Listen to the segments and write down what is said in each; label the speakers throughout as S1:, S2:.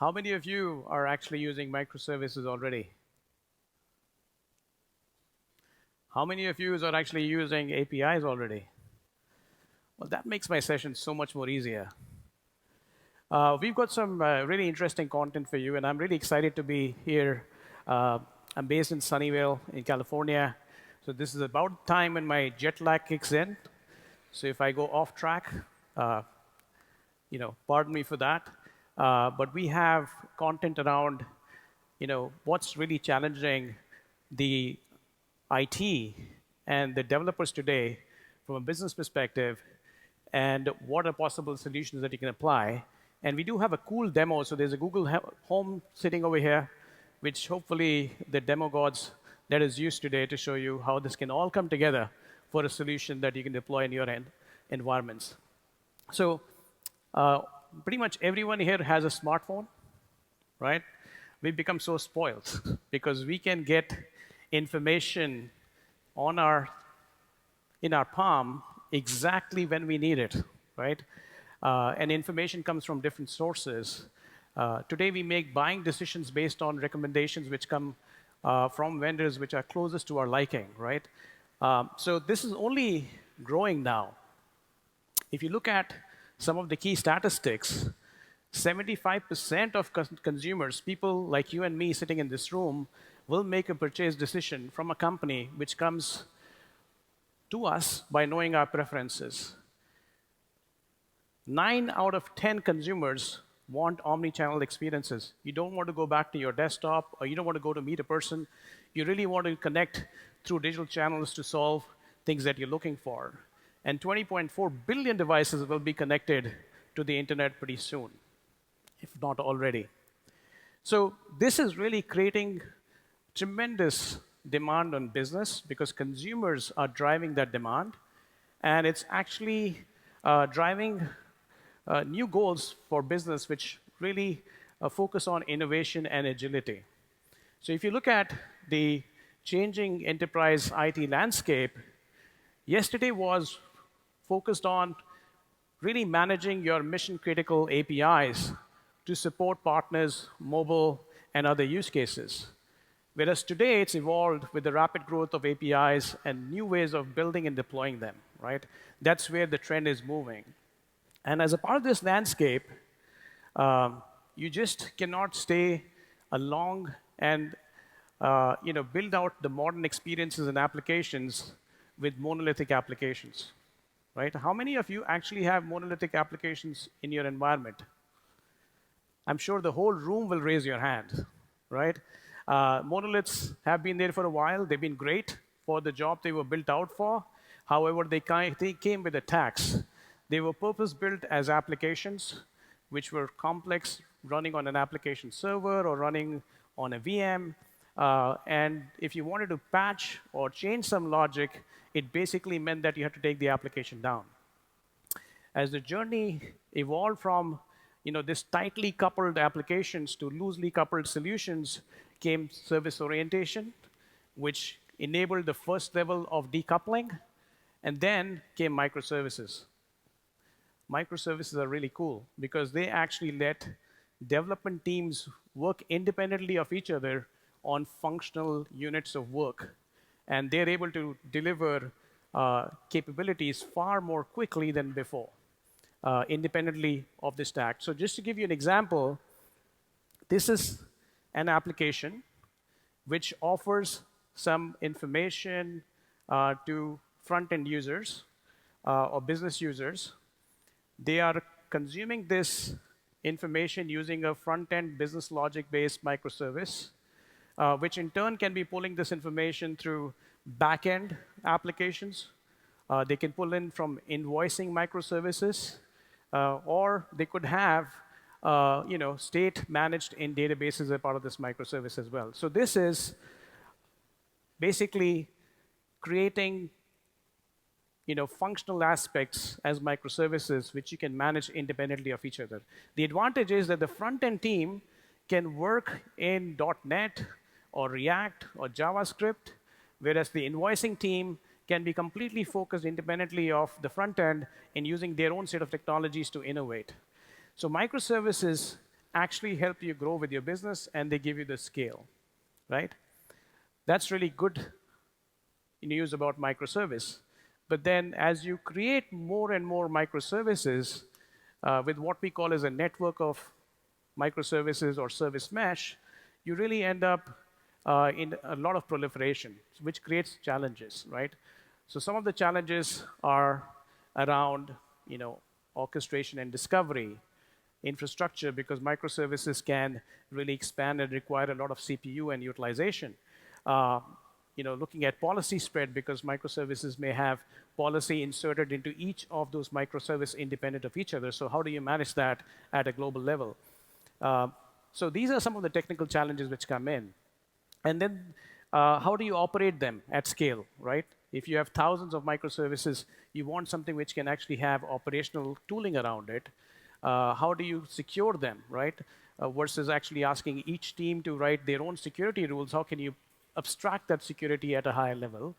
S1: How many of you are actually using microservices already? How many of you are actually using APIs already? Well, that makes my session so much more easier. We've got some really interesting content for you, and I'm really excited to be here. I'm based in Sunnyvale in California, so this is about time when my jet lag kicks in. So if I go off track, uh, pardon me for that. But we have content around, what's really challenging the IT and the developers today from a business perspective, and what are possible solutions that you can apply. And we do have a cool demo. So there's a Google Home sitting over here, which hopefully the demo gods let us use today to show you how this can all come together for a solution that you can deploy in your environments. So pretty much everyone here has a smartphone, right? We've become so spoiled because we can get information in our palm exactly when we need it, right? And information comes from different sources. Today, we make buying decisions based on recommendations which come from vendors which are closest to our liking, right? So this is only growing now. If you look at some of the key statistics, 75% of consumers, people like you and me sitting in this room, will make a purchase decision from a company which comes to us by knowing our preferences. 9 out of 10 consumers want omni-channel experiences. You don't want to go back to your desktop, or you don't want to go to meet a person. You really want to connect through digital channels to solve things that you're looking for. And 20.4 billion devices will be connected to the internet pretty soon, if not already. So this is really creating tremendous demand on business because consumers are driving that demand, and it's actually driving new goals for business which really focus on innovation and agility. So if you look at the changing enterprise IT landscape, yesterday was focused on really managing your mission-critical APIs to support partners, mobile, and other use cases. Whereas today, it's evolved with the rapid growth of APIs and new ways of building and deploying them, right? That's where the trend is moving. And as a part of this landscape, you just cannot stay along and build out the modern experiences and applications with monolithic applications, right? How many of you actually have monolithic applications in your environment? I'm sure the whole room will raise your hand, right? Monoliths have been there for a while. They've been great for the job they were built out for. However, they came with a tax. They were purpose-built as applications, which were complex, running on an application server or running on a VM. And if you wanted to patch or change some logic, it basically meant that you had to take the application down. As the journey evolved from this tightly coupled applications to loosely coupled solutions, came service orientation, which enabled the first level of decoupling, and then came microservices. Microservices are really cool because they actually let development teams work independently of each other on functional units of work. And they're able to deliver capabilities far more quickly than before, independently of the stack. So just to give you an example, this is an application which offers some information to front-end users or business users. They are consuming this information using a front-end business logic-based microservice, which in turn can be pulling this information through back-end applications. They can pull in from invoicing microservices, or they could have state managed in databases as a part of this microservice as well. So this is basically creating functional aspects as microservices, which you can manage independently of each other. The advantage is that the front-end team can work in .NET or React or JavaScript, whereas the invoicing team can be completely focused independently of the front end in using their own set of technologies to innovate. So microservices actually help you grow with your business, and they give you the scale, right? That's really good news about microservice. But then as you create more and more microservices with what we call as a network of microservices or service mesh, you really end up in a lot of proliferation, which creates challenges, right? So some of the challenges are around, orchestration and discovery, infrastructure, because microservices can really expand and require a lot of CPU and utilization. Uh, Looking at policy spread, because microservices may have policy inserted into each of those microservices independent of each other. So how do you manage that at a global level? So these are some of the technical challenges which come in. And then how do you operate them at scale, right? If you have thousands of microservices, you want something which can actually have operational tooling around it. How do you secure them, right? Versus actually asking each team to write their own security rules, how can you abstract that security at a higher level?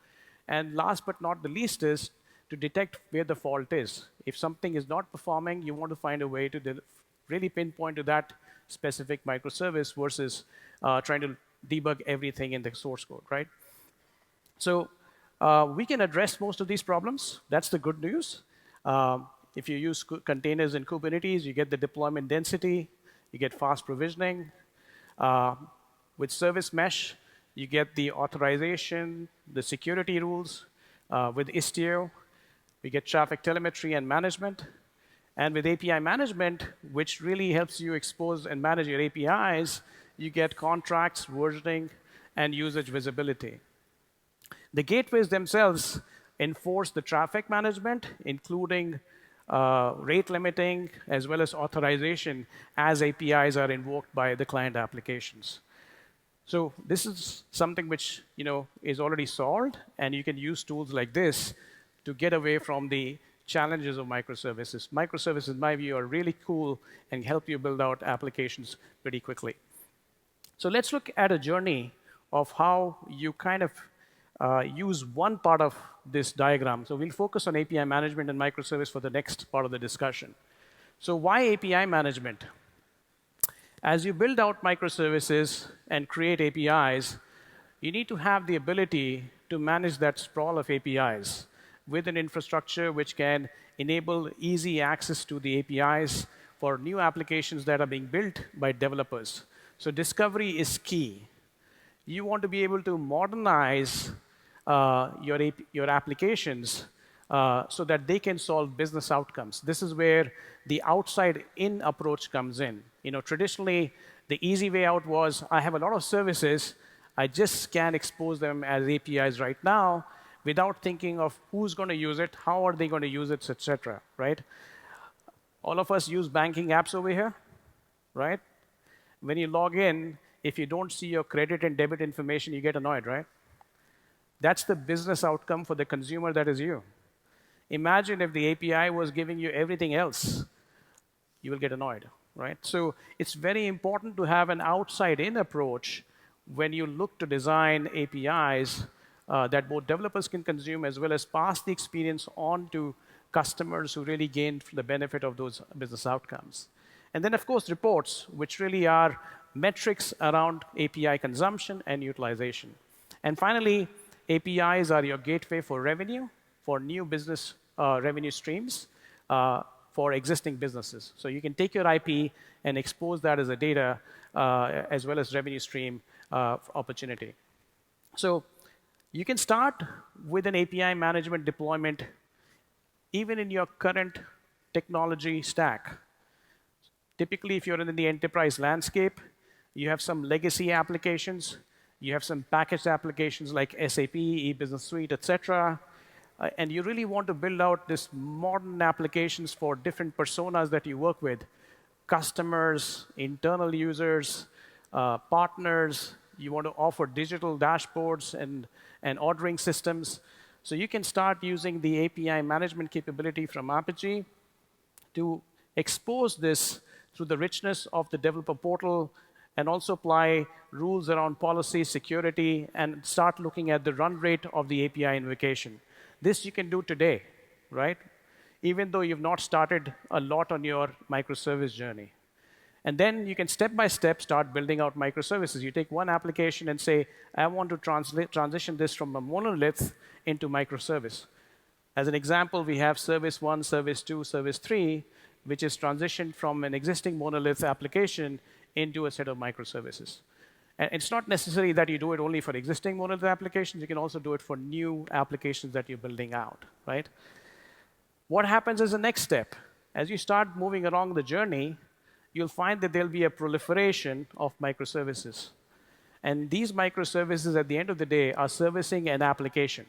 S1: And last but not the least is to detect where the fault is. If something is not performing, you want to find a way to really pinpoint to that specific microservice versus trying to debug everything in the source code, right? So we can address most of these problems. That's the good news. If you use containers in Kubernetes, you get the deployment density, you get fast provisioning. With service mesh, you get the authorization, the security rules. With Istio, we get traffic telemetry and management. And with API management, which really helps you expose and manage your APIs, you get contracts, versioning, and usage visibility. The gateways themselves enforce the traffic management, including rate limiting, as well as authorization, as APIs are invoked by the client applications. So this is something which is already solved, and you can use tools like this to get away from the challenges of microservices. Microservices, in my view, are really cool and help you build out applications pretty quickly. So let's look at a journey of how you kind of use one part of this diagram. So we'll focus on API management and microservice for the next part of the discussion. So why API management? As you build out microservices and create APIs, you need to have the ability to manage that sprawl of APIs with an infrastructure which can enable easy access to the APIs for new applications that are being built by developers. So discovery is key. You want to be able to modernize your applications so that they can solve business outcomes. This is where the outside-in approach comes in. Traditionally, the easy way out was, I have a lot of services, I just can expose them as APIs right now without thinking of who's going to use it, how are they going to use it, etc. Right? All of us use banking apps over here, right? When you log in, if you don't see your credit and debit information, you get annoyed, right? That's the business outcome for the consumer that is you. Imagine if the API was giving you everything else, you will get annoyed, right? So it's very important to have an outside-in approach when you look to design APIs that both developers can consume as well as pass the experience on to customers who really gain the benefit of those business outcomes. And then, of course, reports, which really are metrics around API consumption and utilization. And finally, APIs are your gateway for revenue, for new business revenue streams, for existing businesses. So you can take your IP and expose that as a data as well as revenue stream opportunity. So you can start with an API management deployment even in your current technology stack. Typically, if you're in the enterprise landscape, you have some legacy applications, you have some packaged applications like SAP, e-business suite, etc. And you really want to build out this modern applications for different personas that you work with, customers, internal users, partners. You want to offer digital dashboards and ordering systems. So you can start using the API management capability from Apigee to expose this through the richness of the developer portal and also apply rules around policy, security, and start looking at the run rate of the API invocation. This you can do today, right? Even though you've not started a lot on your microservice journey. And then you can step by step start building out microservices. You take one application and say, I want to transition this from a monolith into microservice. As an example, we have service 1, service 2, service 3, which is transitioned from an existing monolith application into a set of microservices. And it's not necessary that you do it only for existing monolith applications. You can also do it for new applications that you're building out, right? What happens as the next step? As you start moving along the journey, you'll find that there'll be a proliferation of microservices. And these microservices, at the end of the day, are servicing an application,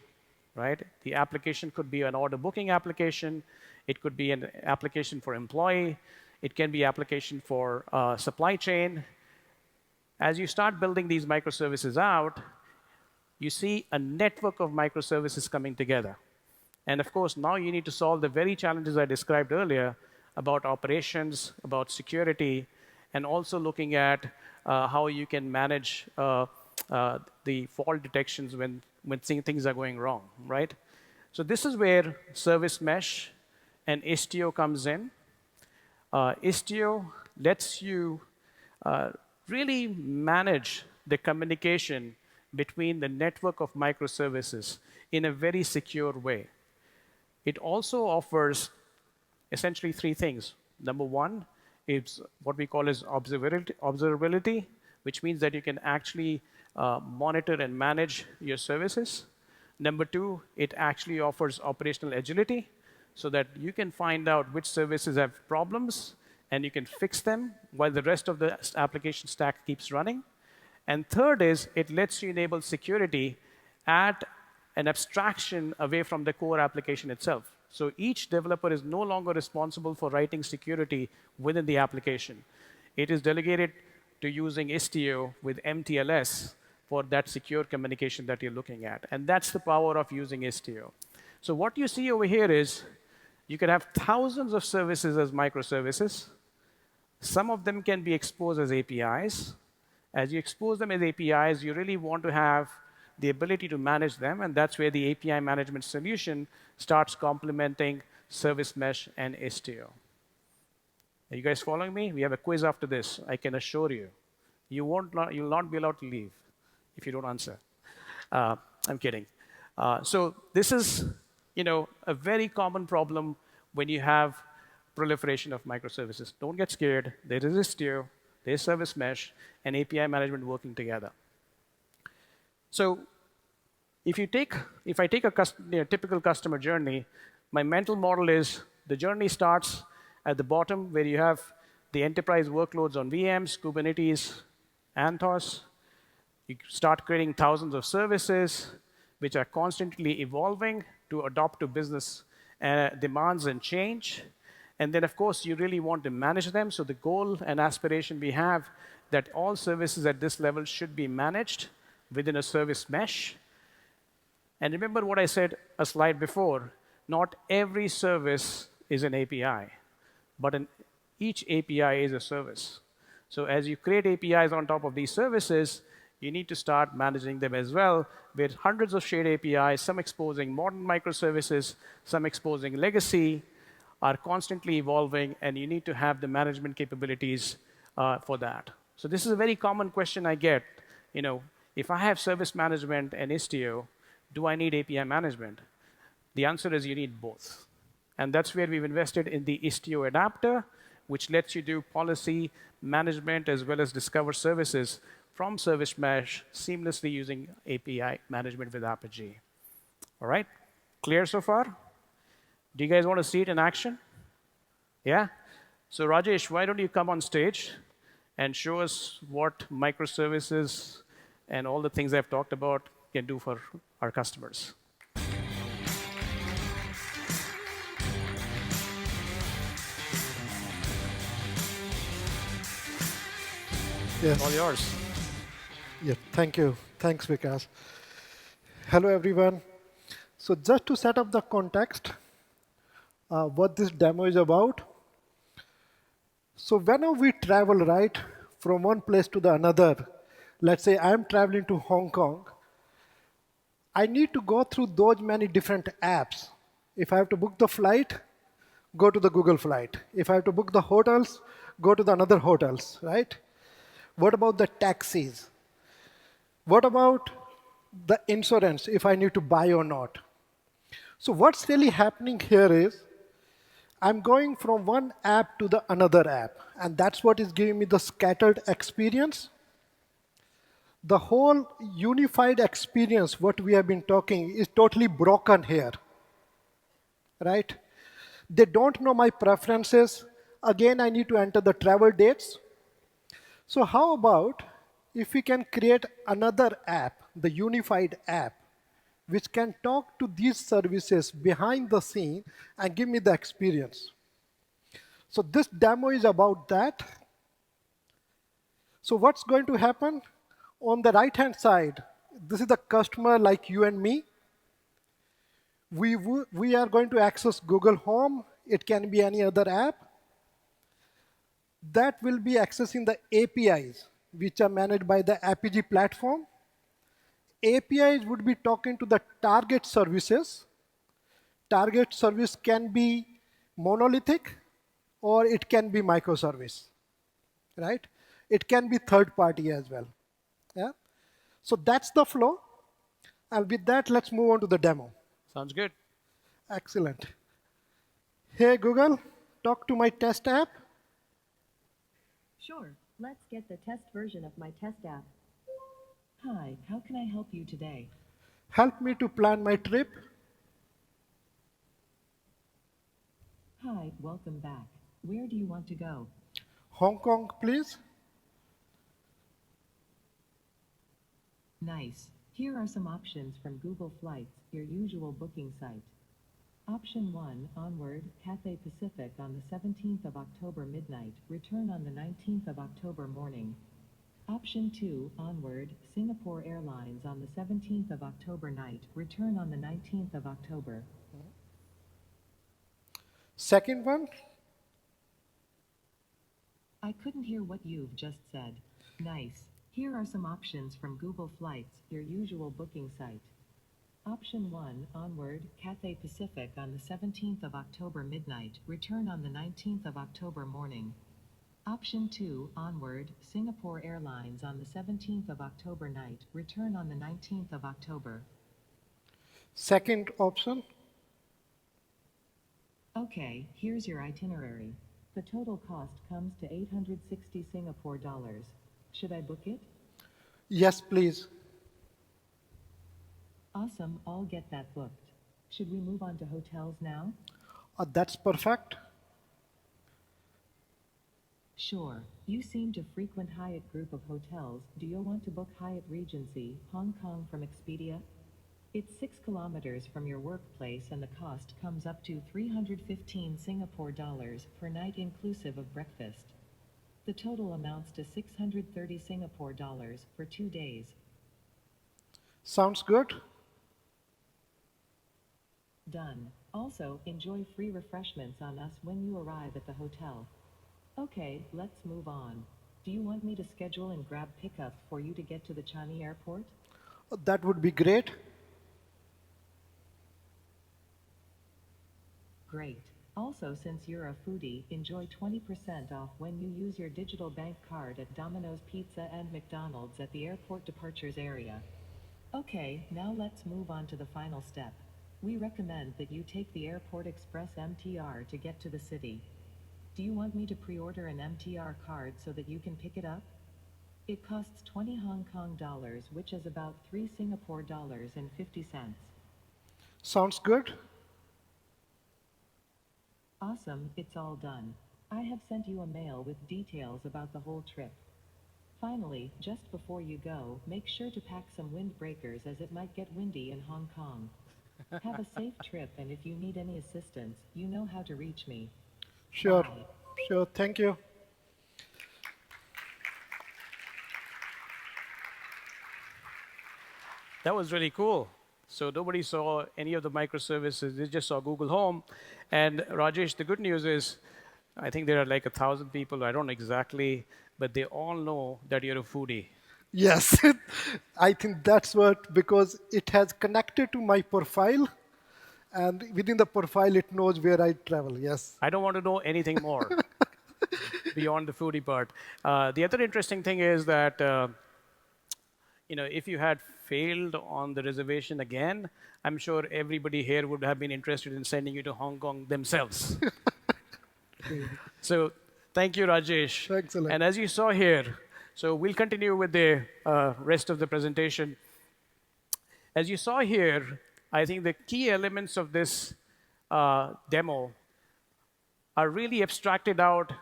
S1: right? The application could be an order booking application. It could be an application for employee. It can be application for supply chain. As you start building these microservices out, you see a network of microservices coming together. And of course, now you need to solve the very challenges I described earlier about operations, about security, and also looking at how you can manage the fault detections when things are going wrong, right? So this is where service mesh and Istio comes in. Istio lets you really manage the communication between the network of microservices in a very secure way. It also offers essentially three things. Number one is what we call as observability, which means that you can actually monitor and manage your services. Number two, it actually offers operational agility so that you can find out which services have problems and you can fix them while the rest of the application stack keeps running. And third is it lets you enable security at an abstraction away from the core application itself. So each developer is no longer responsible for writing security within the application. It is delegated to using Istio with MTLS for that secure communication that you're looking at. And that's the power of using Istio. So what you see over here is you can have thousands of services as microservices. Some of them can be exposed as APIs. As you expose them as APIs, you really want to have the ability to manage them, and that's where the API management solution starts complementing Service Mesh and Istio. Are you guys following me? We have a quiz after this. I can assure you, you'll not be allowed to leave if you don't answer. I'm kidding. So this is, a very common problem when you have proliferation of microservices. Don't get scared. There is Istio, there's Service Mesh, and API management working together. So if I take a typical customer journey, my mental model is the journey starts at the bottom where you have the enterprise workloads on VMs, Kubernetes, Anthos. You start creating thousands of services which are constantly evolving to adopt to business demands and change. And then, of course, you really want to manage them. So the goal and aspiration we have that all services at this level should be managed within a service mesh. And remember what I said a slide before, not every service is an API, but each API is a service. So as you create APIs on top of these services, you need to start managing them as well with hundreds of shared APIs, some exposing modern microservices, some exposing legacy, are constantly evolving, and you need to have the management capabilities for that. So this is a very common question I get. If I have service management and Istio, do I need API management? The answer is you need both. And that's where we've invested in the Istio adapter, which lets you do policy management as well as discover services from Service Mesh seamlessly using API management with Apigee. All right? Clear so far? Do you guys want to see it in action? Yeah? So Rajesh, why don't you come on stage and show us what microservices and all the things I've talked about can do for our customers.
S2: Yes.
S1: All yours.
S2: Yeah, thank you. Thanks, Vikas. Hello, everyone. So just to set up the context, what this demo is about. So whenever we travel, right, from one place to the another, let's say I'm traveling to Hong Kong, I need to go through those many different apps. If I have to book the flight, go to the Google Flight. If I have to book the hotels, go to the another hotels, right? What about the taxis? What about the insurance, if I need to buy or not? So what's really happening here is I'm going from one app to the another app, and that's what is giving me the scattered experience. The whole unified experience, what we have been talking, is totally broken here, right? They don't know my preferences. Again, I need to enter the travel dates. So how about if we can create another app, the unified app, which can talk to these services behind the scene and give me the experience. So this demo is about that. So what's going to happen? On the right-hand side, this is the customer like you and me. We are going to access Google Home. It can be any other app. That will be accessing the APIs, which are managed by the Apigee platform. APIs would be talking to the target services. Target service can be monolithic, or it can be microservice, right? It can be third party as well. Yeah. So that's the flow. And with that, let's move on to the demo.
S1: Sounds good.
S2: Excellent. Hey, Google, talk to my test app.
S3: Sure, let's get the test version of my test app. Hi, how can I help you today?
S2: Help me to plan my trip.
S3: Hi, welcome back. Where do you want to go?
S2: Hong Kong, please.
S3: Nice. Here are some options from Google Flights, your usual booking site. Option 1, onward, Cathay Pacific on the 17th of October midnight, return on the 19th of October morning. Option 2, onward, Singapore Airlines on the 17th of October night, return on the 19th of October.
S2: Second one,
S3: I couldn't hear what you've just said. Nice. Here are some options from Google Flights, your usual booking site. Option 1, onward, Cathay Pacific on the 17th of October midnight, return on the 19th of October morning. Option 2, onward, Singapore Airlines on the 17th of October night, return on the 19th of October.
S2: second option.
S3: Okay, here's your itinerary. The total cost comes to 860 Singapore dollars. Should I book it?
S2: Yes, please.
S3: Awesome, I'll get that booked. Should we move on to hotels now?
S2: That's perfect.
S3: Sure. You seem to frequent Hyatt group of hotels. Do you want to book Hyatt Regency, Hong Kong from Expedia? It's 6 kilometers from your workplace and the cost comes up to 315 Singapore dollars per night inclusive of breakfast. The total amounts to 630 Singapore dollars for 2 days.
S2: Sounds good.
S3: Done. Also, enjoy free refreshments on us when you arrive at the hotel. Okay, let's move on. Do you want me to schedule and grab pickup for you to get to the Changi airport?
S2: That would be great.
S3: Great. Also, since you're a foodie, enjoy 20% off when you use your digital bank card at Domino's Pizza and McDonald's at the airport departures area. Okay, now let's move on to the final step. We recommend that you take the Airport Express MTR to get to the city. Do you want me to pre-order an MTR card so that you can pick it up? It costs 20 Hong Kong dollars, which is about 3 Singapore dollars and 50 cents.
S2: Sounds good.
S3: Awesome, it's all done. I have sent you a mail with details about the whole trip. Finally, just before you go, make sure to pack some windbreakers as it might get windy in Hong Kong. Have a safe trip, and if you need any assistance, you know how to reach me.
S2: Sure.
S3: Bye.
S2: Sure. Thank you.
S1: That was really cool. So nobody saw any of the microservices. They just saw Google Home. And Rajesh, the good news is, I think there are like 1,000 people. I don't know exactly, but they all know that you're a foodie.
S2: Yes, I think that's what, because it has connected to my profile, and within the profile, it knows where I travel. Yes.
S1: I don't want to know anything more beyond the foodie part. The other interesting thing is that if you had failed on the reservation again, I'm sure everybody here would have been interested in sending you to Hong Kong themselves. So thank you, Rajesh.
S2: Excellent.
S1: And as you saw here, so we'll continue with the rest of the presentation. As you saw here, I think the key elements of this demo are really abstracted out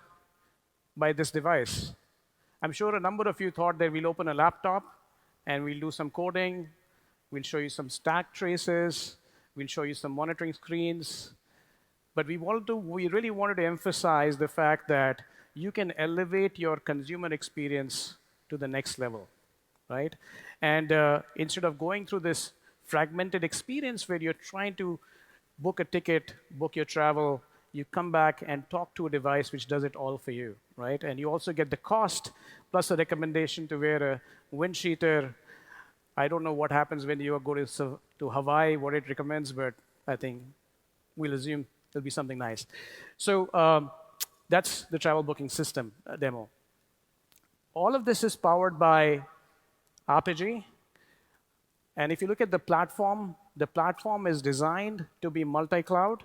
S1: by this device. I'm sure a number of you thought that we'll open a laptop and we'll do some coding, we'll show you some stack traces, we'll show you some monitoring screens. But we really wanted to emphasize the fact that you can elevate your consumer experience to the next level, right? And instead of going through this fragmented experience where you're trying to book a ticket, book your travel, you come back and talk to a device which does it all for you, right? And you also get the cost plus a recommendation to wear a wind cheater. I don't know what happens when you go to Hawaii, what it recommends, but I think we'll assume it'll be something nice. So that's the travel booking system demo. All of this is powered by Apigee. And if you look at the platform is designed to be multi-cloud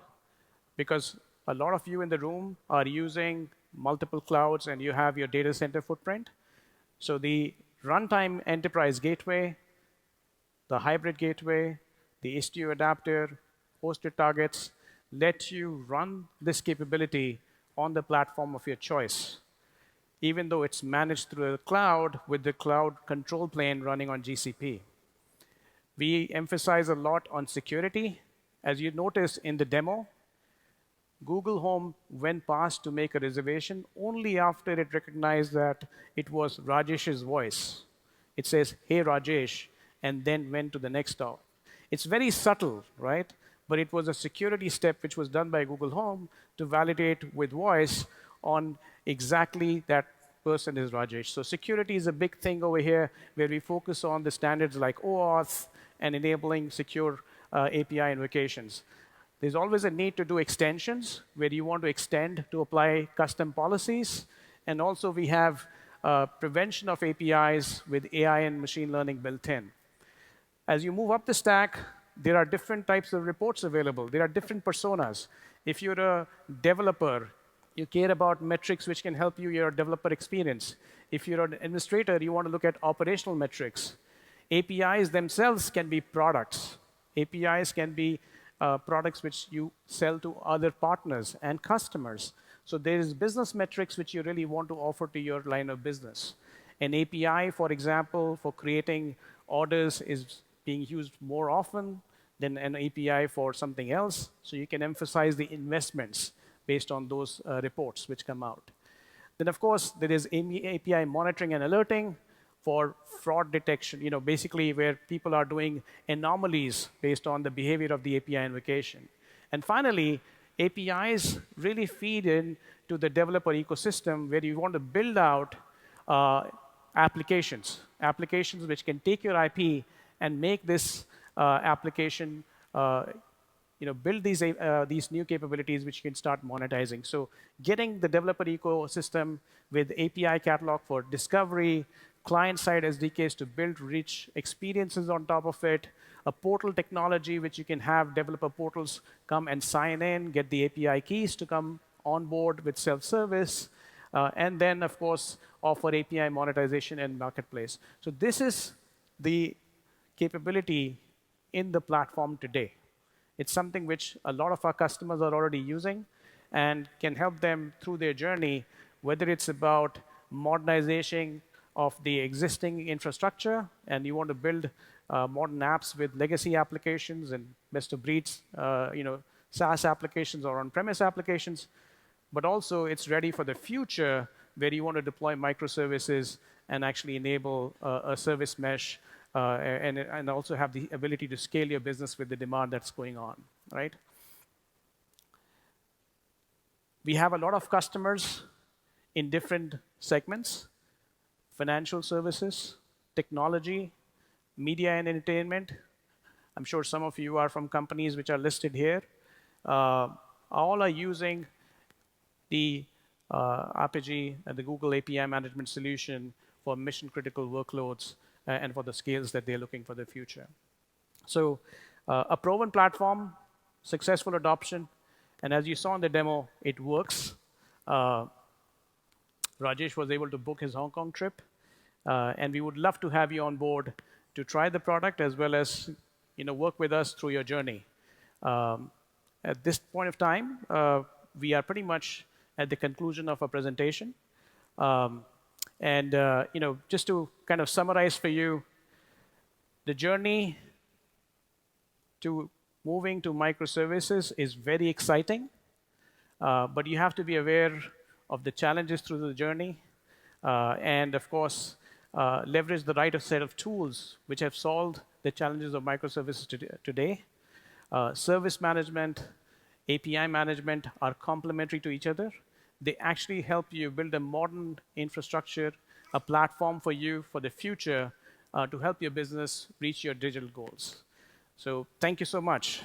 S1: because a lot of you in the room are using multiple clouds and you have your data center footprint. So the runtime enterprise gateway, the hybrid gateway, the Istio adapter, hosted targets, let you run this capability on the platform of your choice, even though it's managed through the cloud with the cloud control plane running on GCP. We emphasize a lot on security. As you notice in the demo, Google Home went past to make a reservation only after it recognized that it was Rajesh's voice. It says, "Hey, Rajesh," and then went to the next stop. It's very subtle, right? But it was a security step which was done by Google Home to validate with voice on exactly that person is Rajesh. So security is a big thing over here where we focus on the standards like OAuth and enabling secure API invocations. There's always a need to do extensions where you want to extend to apply custom policies. And also we have prevention of APIs with AI and machine learning built in. As you move up the stack, there are different types of reports available. There are different personas. If you're a developer, you care about metrics which can help you your developer experience. If you're an administrator, you want to look at operational metrics. APIs themselves can be products. APIs can be products which you sell to other partners and customers. So there is business metrics which you really want to offer to your line of business. An API, for example, for creating orders is being used more often than an API for something else. So you can emphasize the investments based on those reports which come out. Then, of course, there is API monitoring and alerting for fraud detection, basically where people are doing anomalies based on the behavior of the API invocation. And finally, APIs really feed into the developer ecosystem where you want to build out applications which can take your IP and make this application, build these new capabilities which you can start monetizing. So getting the developer ecosystem with API catalog for discovery, client-side SDKs to build rich experiences on top of it, a portal technology which you can have developer portals come and sign in, get the API keys to come on board with self-service, and then, of course, offer API monetization and marketplace. So this is the capability in the platform today. It's something which a lot of our customers are already using and can help them through their journey, whether it's about modernization of the existing infrastructure and you want to build modern apps with legacy applications and best of breeds, SaaS applications or on-premise applications, but also it's ready for the future where you want to deploy microservices and actually enable a service mesh and also have the ability to scale your business with the demand that's going on, right? We have a lot of customers in different segments: financial services, technology, media and entertainment. I'm sure some of you are from companies which are listed here. All are using the Apigee and the Google API management solution for mission-critical workloads and for the scales that they're looking for the future. So a proven platform, successful adoption, and as you saw in the demo, it works. Rajesh was able to book his Hong Kong trip, and we would love to have you on board to try the product as well as work with us through your journey. At this point of time, we are pretty much at the conclusion of our presentation. And just to kind of summarize for you, the journey to moving to microservices is very exciting, but you have to be aware of the challenges through the journey, and of course, leverage the right set of tools which have solved the challenges of microservices today. Service management, API management are complementary to each other. They actually help you build a modern infrastructure, a platform for you for the future to help your business reach your digital goals. So thank you so much.